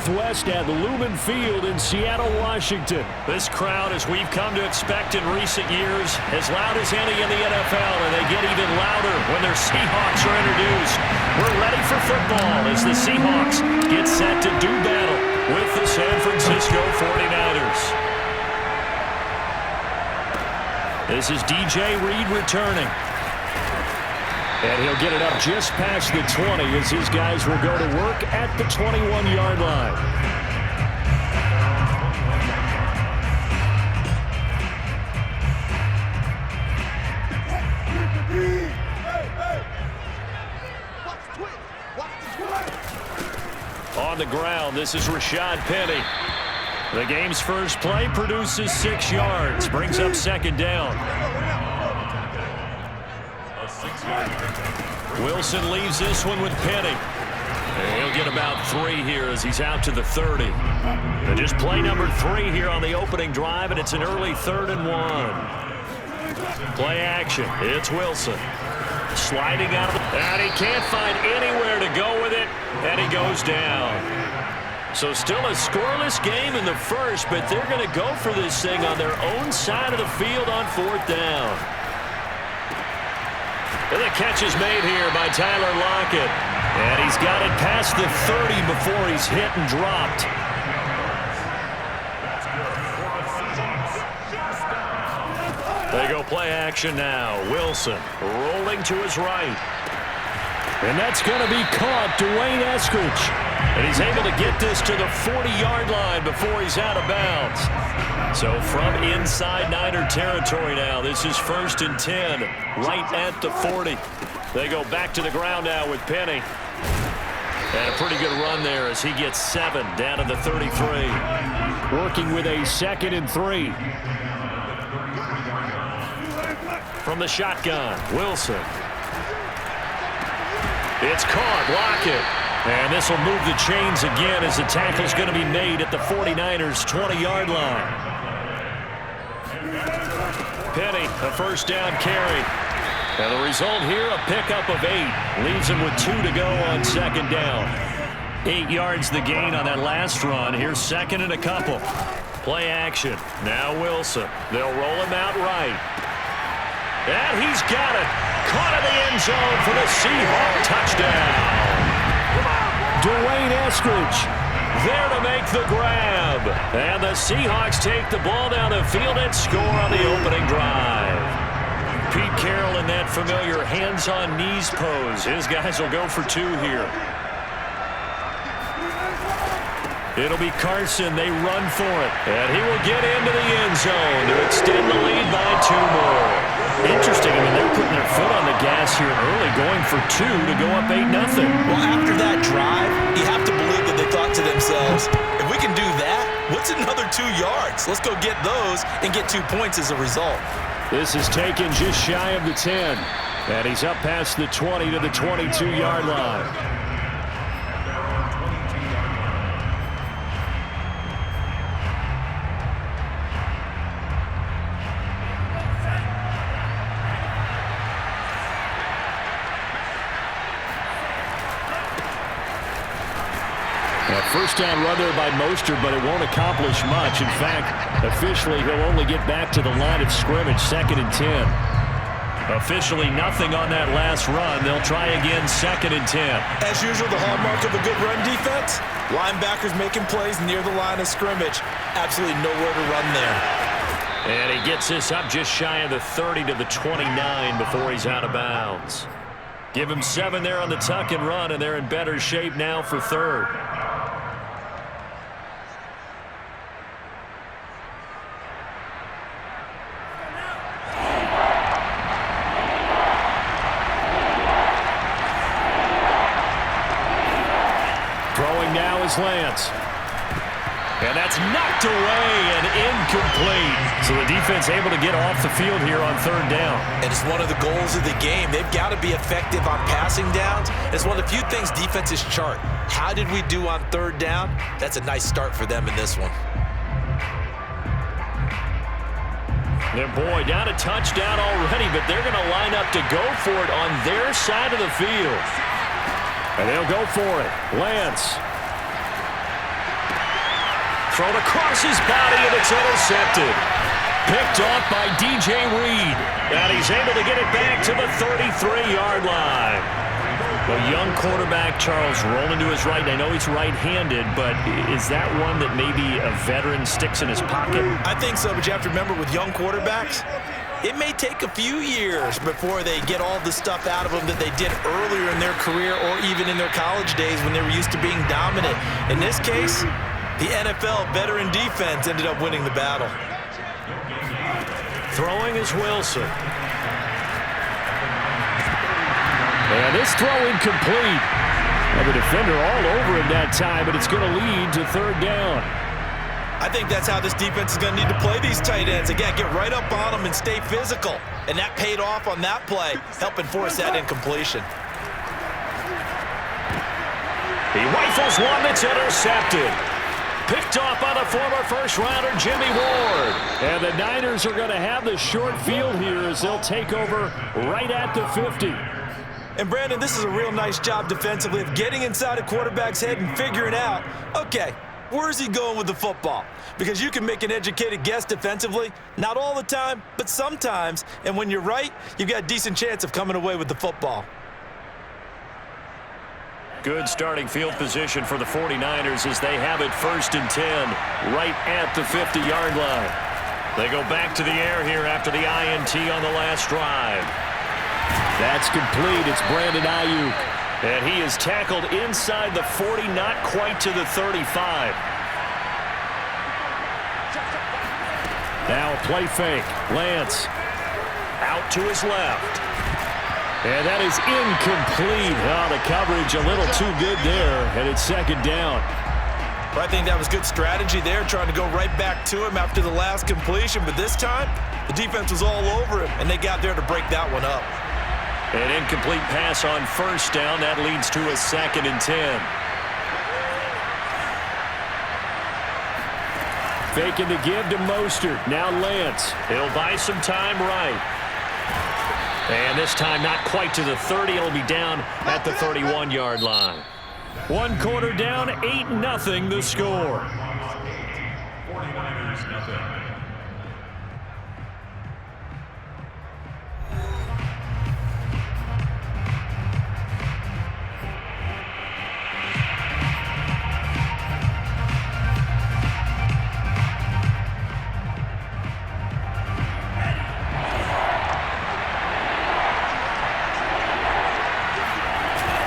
Northwest at Lumen Field in Seattle, Washington. This crowd, as we've come to expect in recent years, as loud as any in the NFL, and they get even louder when their Seahawks are introduced. We're ready for football as the Seahawks get set to do battle with the San Francisco 49ers. This is DJ Reed returning. And he'll get it up just past the 20 as his guys will go to work at the 21-yard line. On the ground, this is Rashad Penny. The game's first play produces 6 yards, brings up second down. Wilson leaves this one with Penny. And he'll get about 3 here as he's out to the 30. And just play number 3 here on the opening drive, and it's an early 3rd and 1. Play action. It's Wilson. Sliding out of the... And he can't find anywhere to go with it, and he goes down. So still a scoreless game in the first, but they're going to go for this thing on their own side of the field on 4th down. And the catch is made here by Tyler Lockett. And he's got it past the 30 before he's hit and dropped. They go play action now. Wilson rolling to his right. And that's going to be caught. Dwayne Eskridge. And he's able to get this to the 40-yard line before he's out of bounds. So from inside Niner territory now, this is 1st and 10, right at the 40. They go back to the ground now with Penny. And a pretty good run there as he gets 7 down to the 33. Working with a 2nd and 3. From the shotgun, Wilson. It's caught, Lockett. And this will move the chains again as the tackle's going to be made at the 49ers' 20-yard line. Penny, a 1st down carry. And the result here, a pickup of 8. Leaves him with 2 to go on 2nd down. 8 yards the gain on that last run. Here's 2nd and a couple. Play action. Now Wilson. They'll roll him out right. And he's got it. Caught in the end zone for the Seahawk touchdown. Dwayne Eskridge there to make the grab. And the Seahawks take the ball down the field and score on the opening drive. Pete Carroll in that familiar hands-on-knees pose. His guys will go for 2 here. It'll be Carson. They run for it. And he will get into the end zone to extend the lead by 2 more. Interesting. I mean, they're putting their foot on the gas here early, going for 2 to go up 8-0. Well, after that drive, you have to believe that they thought to themselves, if we can do that, what's another 2 yards? Let's go get those and get 2 points as a result. This is taken just shy of the 10. And he's up past the 20 to the 22-yard line. First down run there by Mostert, but it won't accomplish much. In fact, officially, he'll only get back to the line of scrimmage, 2nd and 10. Officially nothing on that last run. They'll try again, 2nd and 10. As usual, the hallmark of a good run defense, linebackers making plays near the line of scrimmage. Absolutely nowhere to run there. And he gets this up just shy of the 30 to the 29 before he's out of bounds. Give him 7 there on the tuck and run, and they're in better shape now for 3rd. Lance. And that's knocked away and incomplete. So the defense able to get off the field here on 3rd down. And it's one of the goals of the game. They've got to be effective on passing downs. It's one of the few things defenses chart. How did we do on 3rd down? That's a nice start for them in this one. And boy, down a touchdown already, but they're going to line up to go for it on their side of the field. And they'll go for it. Lance. Thrown across his body, and it's intercepted. Picked off by DJ Reed. And he's able to get it back to the 33-yard line. A young quarterback, Charles, rolling to his right. I know he's right-handed, but is that one that maybe a veteran sticks in his pocket? I think so, but you have to remember with young quarterbacks, it may take a few years before they get all the stuff out of them that they did earlier in their career or even in their college days when they were used to being dominant. In this case, the NFL veteran defense ended up winning the battle. Throwing is Wilson. And this throw incomplete. And the defender all over him that time, but it's going to lead to third down. I think that's how this defense is going to need to play these tight ends. Again, get right up on them and stay physical. And that paid off on that play, helping force that incompletion. He rifles one that's intercepted. Picked off by the former first-rounder, Jimmy Ward. And the Niners are going to have the short field here as they'll take over right at the 50. And, Brandon, this is a real nice job defensively of getting inside a quarterback's head and figuring out, okay, where's he going with the football? Because you can make an educated guess defensively, not all the time, but sometimes. And when you're right, you've got a decent chance of coming away with the football. Good starting field position for the 49ers as they have it 1st and 10 right at the 50-yard line. They go back to the air here after the INT on the last drive. That's complete. It's Brandon Ayuk. And he is tackled inside the 40, not quite to the 35. Now a play fake. Lance. Out to his left. And that is incomplete. Oh, the coverage a little too good there, and it's second down. Well, I think that was good strategy there, trying to go right back to him after the last completion. But this time, the defense was all over him, and they got there to break that one up. An incomplete pass on 1st down. That leads to a 2nd and 10. Faking the give to Mostert. Now Lance. He'll buy some time right. And this time not quite to the 30. It'll be down at the 31-yard line. 1 quarter down, 8-0 the score. 49ers nothing.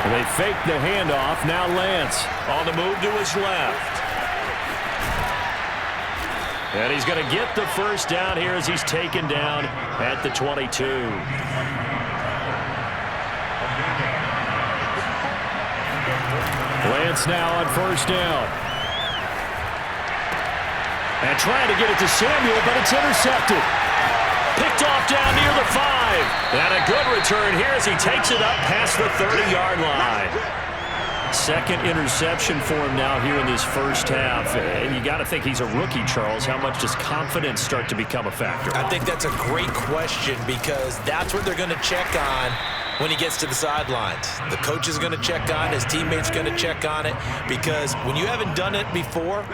They fake the handoff. Now Lance on the move to his left. And he's going to get the 1st down here as he's taken down at the 22. Lance now on 1st down. And trying to get it to Samuel, but it's intercepted. Picked off down near the 5. And a good return here as he takes it up past the 30-yard line. 2nd interception for him now here in this 1st half. And you got to think he's a rookie, Charles. How much does confidence start to become a factor? I think that's a great question because that's what they're going to check on when he gets to the sidelines. The coach is going to check on it. His teammates are going to check on it because when you haven't done it before,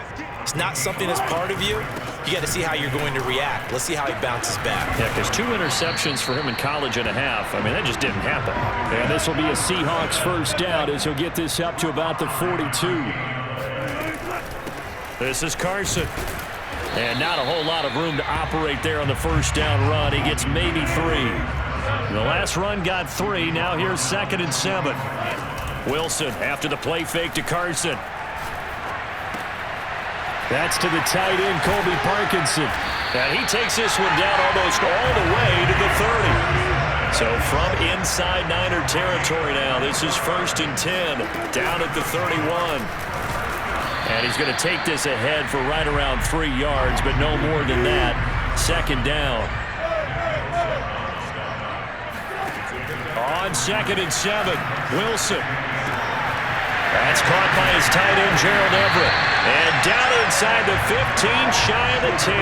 it's not something that's part of you. You got to see how you're going to react. Let's see how he bounces back. Yeah, because 2 interceptions for him in college and a half. I mean, that just didn't happen. And this will be a Seahawks 1st down as he'll get this up to about the 42. This is Carson. And not a whole lot of room to operate there on the 1st down run. He gets maybe 3. The last run got 3. Now here's 2nd and 7. Wilson after the play fake to Carson. That's to the tight end, Colby Parkinson. And he takes this one down almost all the way to the 30. So from inside Niner territory now, this is 1st and 10, down at the 31. And he's going to take this ahead for right around 3 yards, but no more than that. 2nd down. On 2nd and 7, Wilson. That's caught by his tight end, Gerald Everett. And down inside the 15, shy of the 10.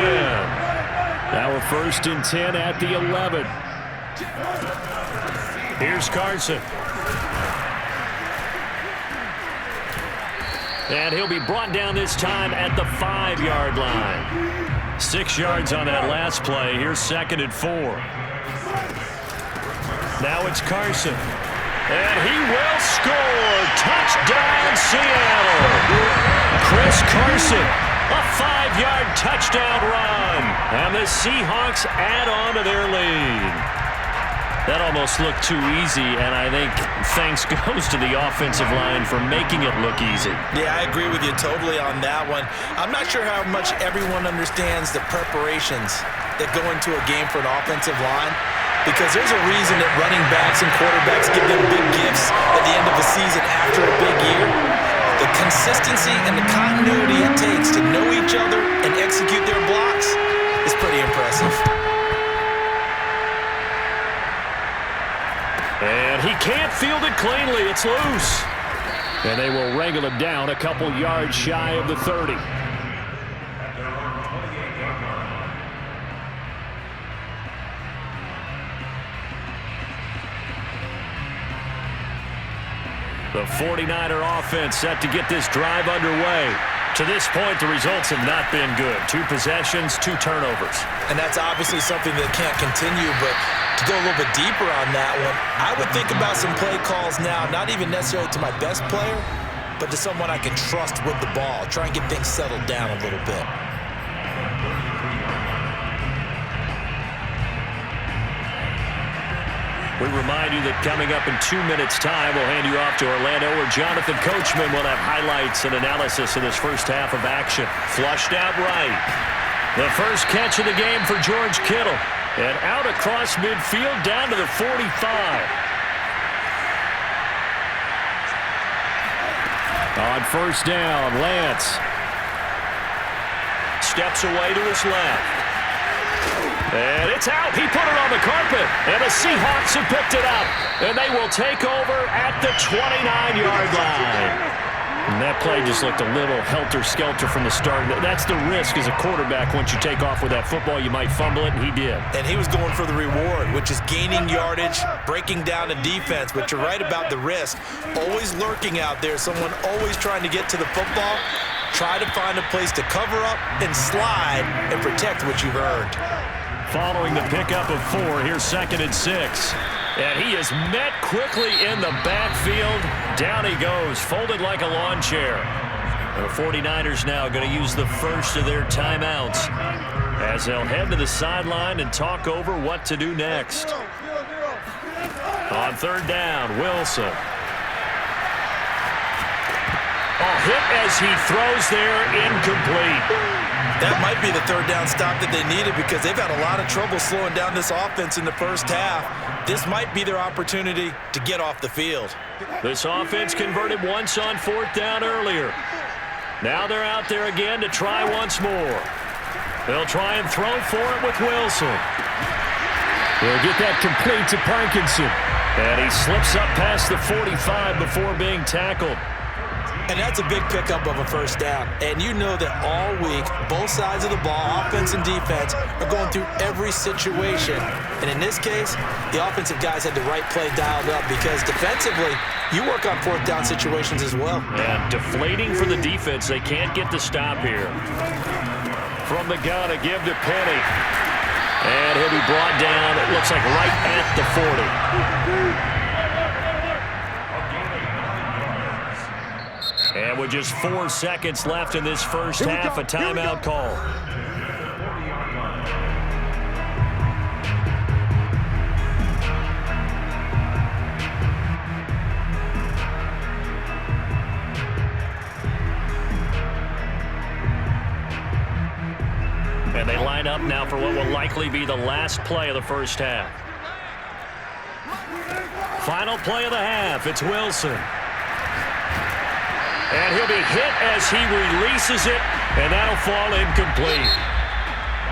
Now we're 1st and 10 at the 11. Here's Carson. And he'll be brought down this time at the 5-yard line. 6 yards on that last play. Here's 2nd and 4. Now it's Carson. And he will score. Touchdown, Seattle. Chris Carson, a 5-yard touchdown run. And the Seahawks add on to their lead. That almost looked too easy, and I think thanks goes to the offensive line for making it look easy. Yeah, I agree with you totally on that one. I'm not sure how much everyone understands the preparations that go into a game for an offensive line, because there's a reason that running backs and quarterbacks give them big gifts at the end of the season after a big year. The consistency and the continuity it takes to know each other and execute their blocks is pretty impressive. And he can't field it cleanly. It's loose. And they will wrangle him down a couple yards shy of the 30. The 49er offense set to get this drive underway. To this point, the results have not been good. 2 possessions, 2 turnovers. And that's obviously something that can't continue, but to go a little bit deeper on that one, I would think about some play calls now, not even necessarily to my best player, but to someone I can trust with the ball. Try and get things settled down a little bit. We remind you that coming up in 2 minutes' time, we'll hand you off to Orlando, where Jonathan Coachman will have highlights and analysis of this first half of action. Flushed out right. The first catch of the game for George Kittle. And out across midfield down to the 45. On first down, Lance steps away to his left. And it's out. He put it on the carpet. And the Seahawks have picked it up. And they will take over at the 29-yard line. And that play just looked a little helter-skelter from the start. That's the risk as a quarterback. Once you take off with that football, you might fumble it, and he did. And he was going for the reward, which is gaining yardage, breaking down a defense. But you're right about the risk. Always lurking out there, someone always trying to get to the football. Try to find a place to cover up and slide and protect what you've earned. Following the pickup of 4, here's 2nd and 6. And he is met quickly in the backfield. Down he goes, folded like a lawn chair. The 49ers now going to use the first of their timeouts as they'll head to the sideline and talk over what to do next. On 3rd down, Wilson. A hit as he throws there, incomplete. That might be the 3rd down stop that they needed, because they've had a lot of trouble slowing down this offense in the first half. This might be their opportunity to get off the field. This offense converted once on 4th down earlier. Now they're out there again to try once more. They'll try and throw for it with Wilson. They'll get that complete to Parkinson. And he slips up past the 45 before being tackled. And that's a big pickup of a first down. And you know that all week, both sides of the ball, offense and defense, are going through every situation. And in this case, the offensive guys had the right play dialed up, because defensively, you work on 4th down situations as well. And deflating for the defense. They can't get the stop here. From the gun, a give to Penny. And he'll be brought down, it looks like right at the 40. And with just 4 seconds left in this first half, a timeout call. And they line up now for what will likely be the last play of the first half. Final play of the half, it's Wilson. And he'll be hit as he releases it, and that'll fall incomplete.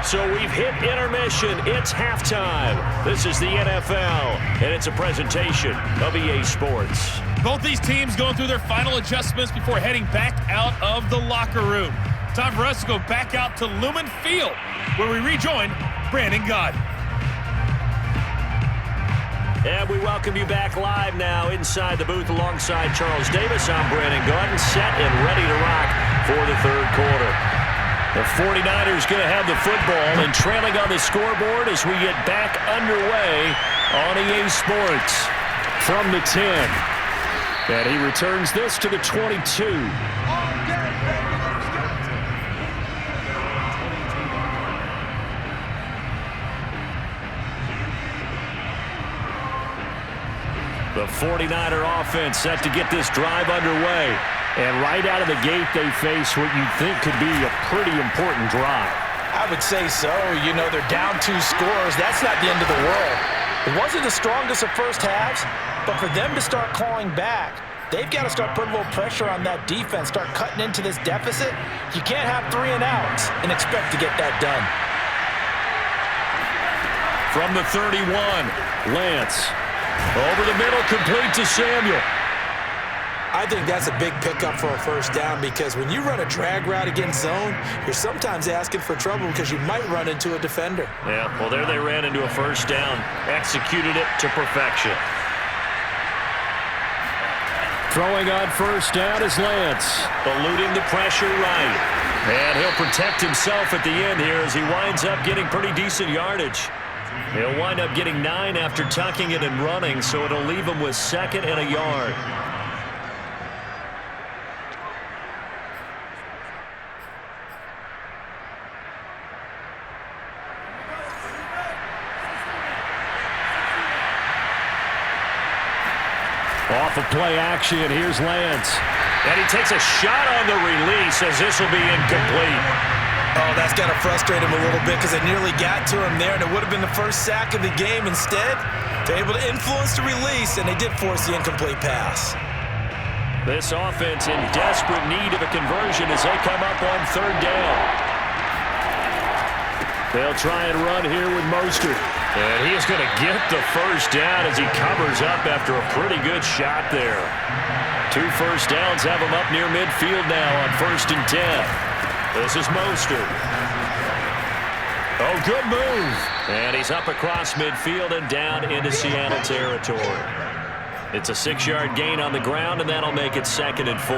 So we've hit intermission. It's halftime. This is the NFL, and it's a presentation of EA Sports. Both these teams going through their final adjustments before heading back out of the locker room. Time for us to go back out to Lumen Field, where we rejoin Brandon Gaudin. And we welcome you back live now inside the booth alongside Charles Davis. I'm Brandon Gaudin, set and ready to rock for the third quarter. The 49ers going to have the football and trailing on the scoreboard as we get back underway on EA Sports from the 10. And he returns this to the 22. The 49er offense set to get this drive underway. And right out of the gate, they face what you'd think could be a pretty important drive. I would say so. You know, they're down 2 scores. That's not the end of the world. It wasn't the strongest of first halves, but for them to start clawing back, they've got to start putting a little pressure on that defense, start cutting into this deficit. You can't have 3 and outs and expect to get that done. From the 31, Lance. Over the middle, complete to Samuel. I think that's a big pickup for a first down because when you run a drag route against zone, you're sometimes asking for trouble because you might run into a defender. Yeah, well, there they ran into a first down. Executed it to perfection. Throwing on first down is Lance. Eluding the pressure right. And he'll protect himself at the end here as he winds up getting pretty decent yardage. He'll wind up getting 9 after tucking it and running, so it'll leave him with 2nd and a yard. Off of play action, here's Lance. And he takes a shot on the release as this will be incomplete. Oh, that's got to frustrate him a little bit because it nearly got to him there, and it would have been the first sack of the game. Instead, they're able to influence the release, and they did force the incomplete pass. This offense in desperate need of a conversion as they come up on 3rd down. They'll try and run here with Mostert. And he is going to get the first down as he covers up after a pretty good shot there. 2 first downs have him up near midfield now on 1st and 10. This is Mostert. Oh, good move. And he's up across midfield and down into Seattle territory. It's a 6-yard gain on the ground, and that'll make it 2nd and 4.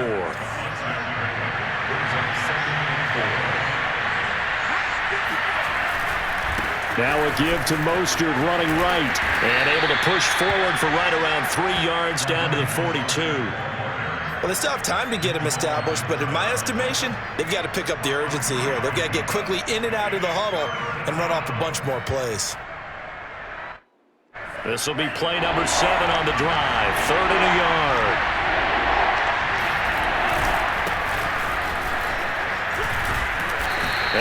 Now a give to Mostert running right. And able to push forward for right around 3 yards down to the 42. Well, they still have time to get him established, but in my estimation, they've got to pick up the urgency here. They've got to get quickly in and out of the huddle and run off a bunch more plays. This will be play number 7 on the drive. 3rd and a yard.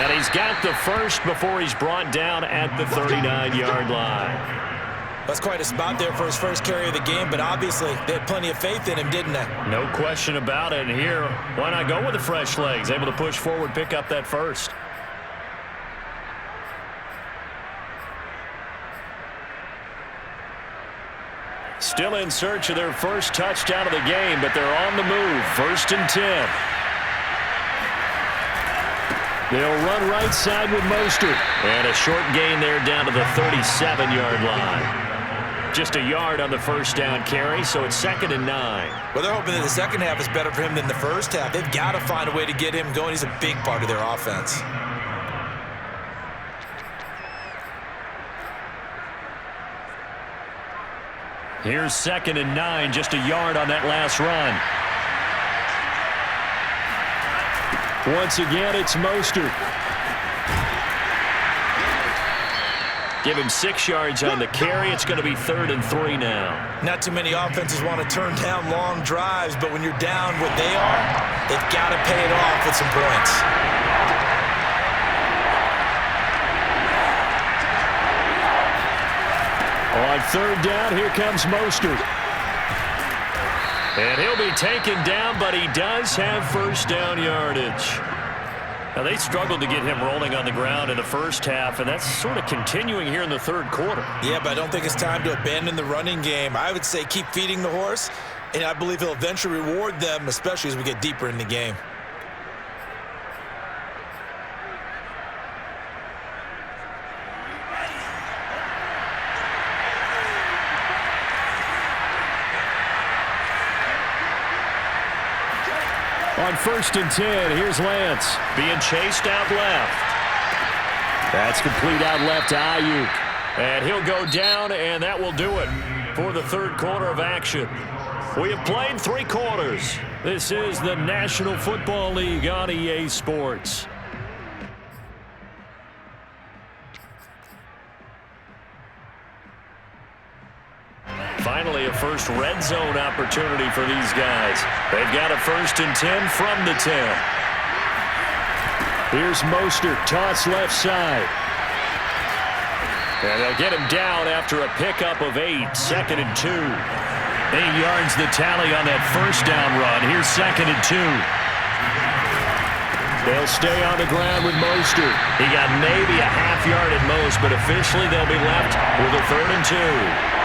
And he's got the first before he's brought down at the 39-yard line. That's quite a spot there for his first carry of the game, but obviously they had plenty of faith in him, didn't they? No question about it. And here, why not go with the fresh legs? Able to push forward, pick up that first. Still in search of their first touchdown of the game, but they're on the move. 1st and 10. They'll run right side with Mostert. And a short gain there down to the 37-yard line. Just a yard on the first down carry, so it's 2nd and 9. Well, they're hoping that the second half is better for him than the first half. They've got to find a way to get him going. He's a big part of their offense. Here's 2nd and 9, just a yard on that last run. Once again, it's Mostert. Give him 6 yards on the carry. It's going to be 3rd and 3 now. Not too many offenses want to turn down long drives, but when you're down what they are, they've got to pay it off with some points. On 3rd down, here comes Mostert. And he'll be taken down, but he does have first down yardage. Now, they struggled to get him rolling on the ground in the first half, and that's sort of continuing here in the 3rd quarter. Yeah, but I don't think it's time to abandon the running game. I would say keep feeding the horse, and I believe he'll eventually reward them, especially as we get deeper in the game. on 1st and 10. Here's Lance. Being chased out left. That's complete out left to Ayuk. And he'll go down, and that will do it for the third quarter of action. We have played 3 quarters. This is the National Football League on EA Sports. Finally, a first red zone opportunity for these guys. They've got a 1st and 10 from the 10. Here's Mostert, toss left side. And they'll get him down after a pickup of 8, 2nd and 2. 8 yards the tally on that first down run. Here's 2nd and 2. They'll stay on the ground with Mostert. He got maybe a half yard at most, but officially they'll be left with a 3rd and 2.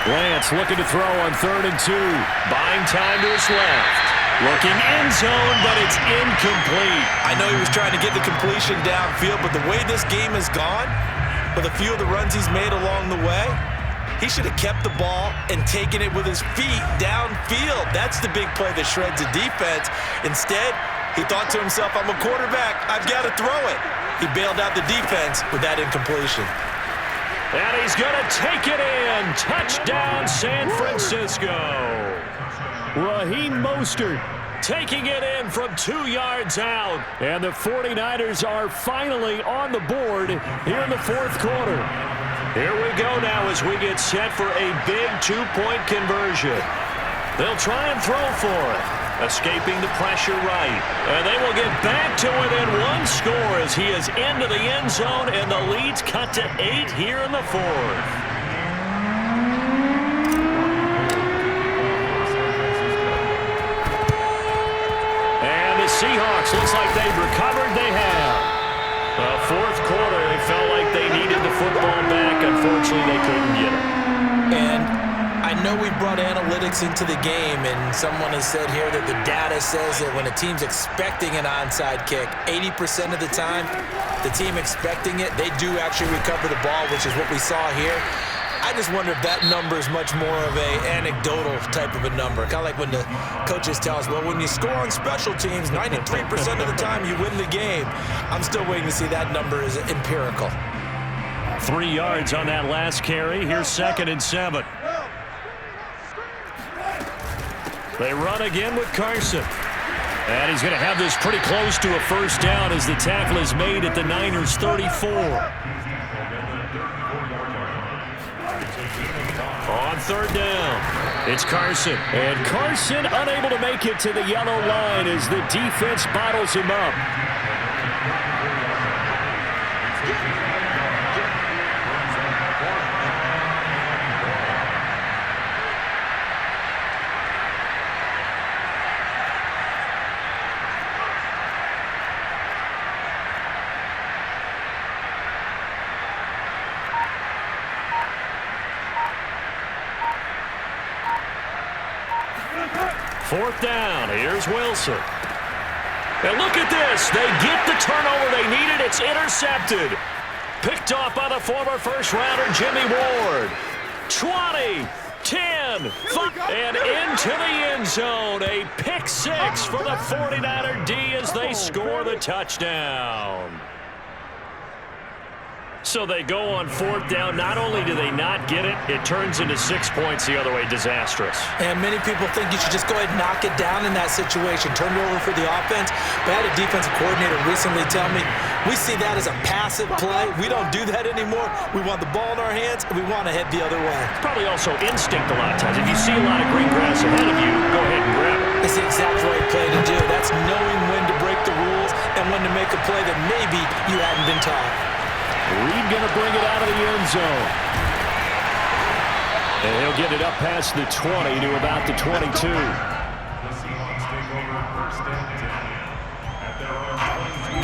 Lance looking to throw on 3rd and 2. Buying time to his left. Looking end zone, but it's incomplete. I know he was trying to get the completion downfield, but the way this game has gone, with a few of the runs he's made along the way, he should have kept the ball and taken it with his feet downfield. That's the big play that shreds the defense. Instead, he thought to himself, I'm a quarterback. I've got to throw it. He bailed out the defense with that incompletion. And he's going to take it in. Touchdown, San Francisco. Raheem Mostert taking it in from 2 yards out. And the 49ers are finally on the board here in the 4th quarter. Here we go now as we get set for a big 2-point conversion. They'll try and throw for it. Escaping the pressure right. And they will get back to within 1 score as he is into the end zone, and the lead's cut to 8 here in the 4th. And the Seahawks, looks like they've recovered. They have. The 4th quarter, they felt like they needed the football back. Unfortunately, they couldn't get it. And I know we brought analytics into the game, and someone has said here that the data says that when a team's expecting an onside kick, 80% of the time, the team expecting it, they do actually recover the ball, which is what we saw here. I just wonder if that number is much more of a anecdotal type of a number. Kind of like when the coaches tell us, well, when you score on special teams, 93% of the time you win the game. I'm still waiting to see that number is empirical. 3 yards on that last carry. Here's 2nd and 7. They run again with Carson. And he's going to have this pretty close to a first down as the tackle is made at the Niners' 34. On 3rd down, it's Carson. And Carson unable to make it to the yellow line as the defense bottles him up. Fourth down, here's Wilson. And look at this. They get the turnover they needed. It's intercepted. Picked off by the former first-rounder Jimmy Ward. 20, 10, 5, and into the end zone. A pick 6 for the 49er D as they score the touchdown. So they go on 4th down. Not only do they not get it, it turns into 6 points the other way. Disastrous. And many people think you should just go ahead and knock it down in that situation. Turn it over for the offense. But I had a defensive coordinator recently tell me, we see that as a passive play. We don't do that anymore. We want the ball in our hands, and we want to head the other way. It's probably also instinct a lot of times. If you see a lot of green grass ahead of you, go ahead and grab it. It's the exact right play to do. That's knowing when to break the rules and when to make a play that maybe you hadn't been taught. Reed going to bring it out of the end zone. And he'll get it up past the 20 to about the 22.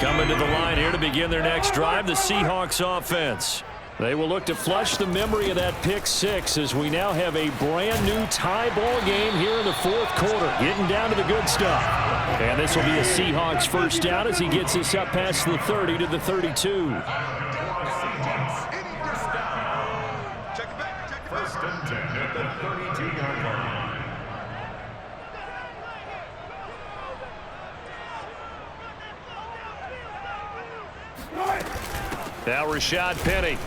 Coming to the line here to begin their next drive, the Seahawks offense. They will look to flush the memory of that pick 6 as we now have a brand new tie ball game here in the 4th quarter. Getting down to the good stuff. And this will be a Seahawks first down as he gets this up past the 30 to the 32. Now Rashad Penny.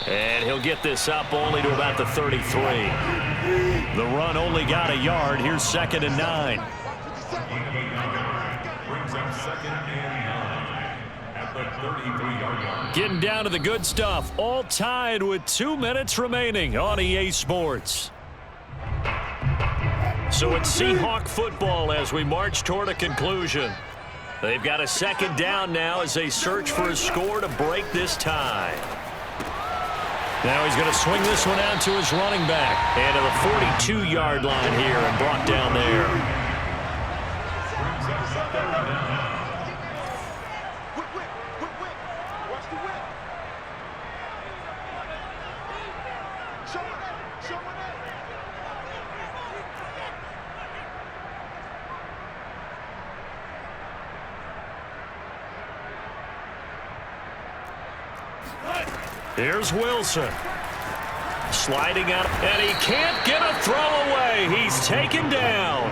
And he'll get this up only to about the 33. The run only got a yard. Here's 2nd and 9. Brings up 2nd and 9 at the 33-yard line. Getting down to the good stuff. All tied with 2 minutes remaining on EA Sports. So it's Seahawk football as we march toward a conclusion. They've got a 2nd down now as they search for a score to break this tie. Now he's going to swing this one out to his running back. And to the 42-yard line here and brought down there. Here's Wilson. Sliding out, and he can't get a throw away. He's taken down.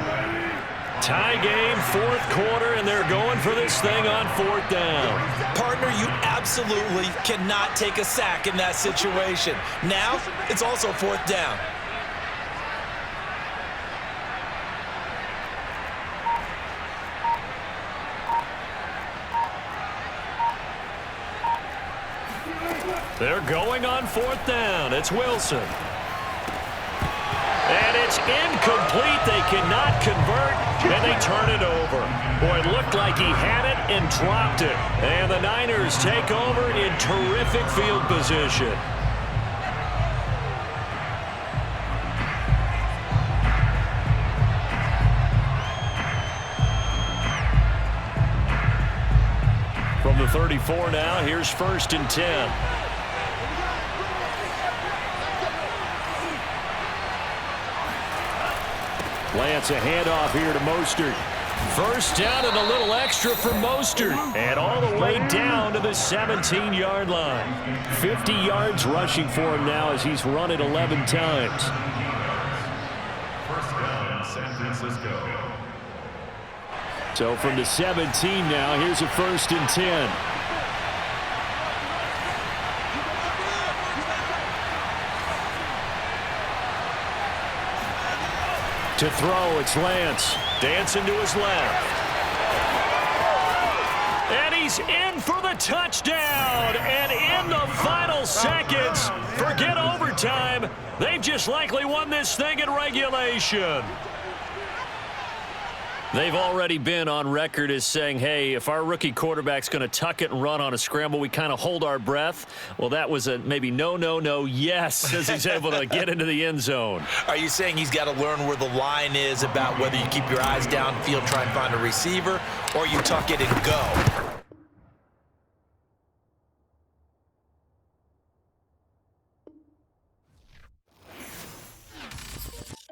Tie game, 4th quarter, and they're going for this thing on 4th down. Partner, you absolutely cannot take a sack in that situation. Now, it's also 4th down. They're going on 4th down. It's Wilson. And it's incomplete. They cannot convert, and they turn it over. Boy, it looked like he had it and dropped it. And the Niners take over in terrific field position. From the 34 now, here's 1st and 10. Lance, a handoff here to Mostert. 1st down and a little extra for Mostert. And all the way down to the 17-yard line. 50 yards rushing for him now as he's run it 11 times. 1st down, San Francisco. So from the 17 now, here's a 1st and 10. To throw, it's Lance. Dancing to his left. And he's in for the touchdown. And in the final seconds, forget overtime. They've just likely won this thing in regulation. They've already been on record as saying, hey, if our rookie quarterback's going to tuck it and run on a scramble, we kind of hold our breath. Well, that was a maybe no, yes, as he's able to get into the end zone. Are you saying he's got to learn where the line is about whether you keep your eyes downfield, try and find a receiver, or you tuck it and go?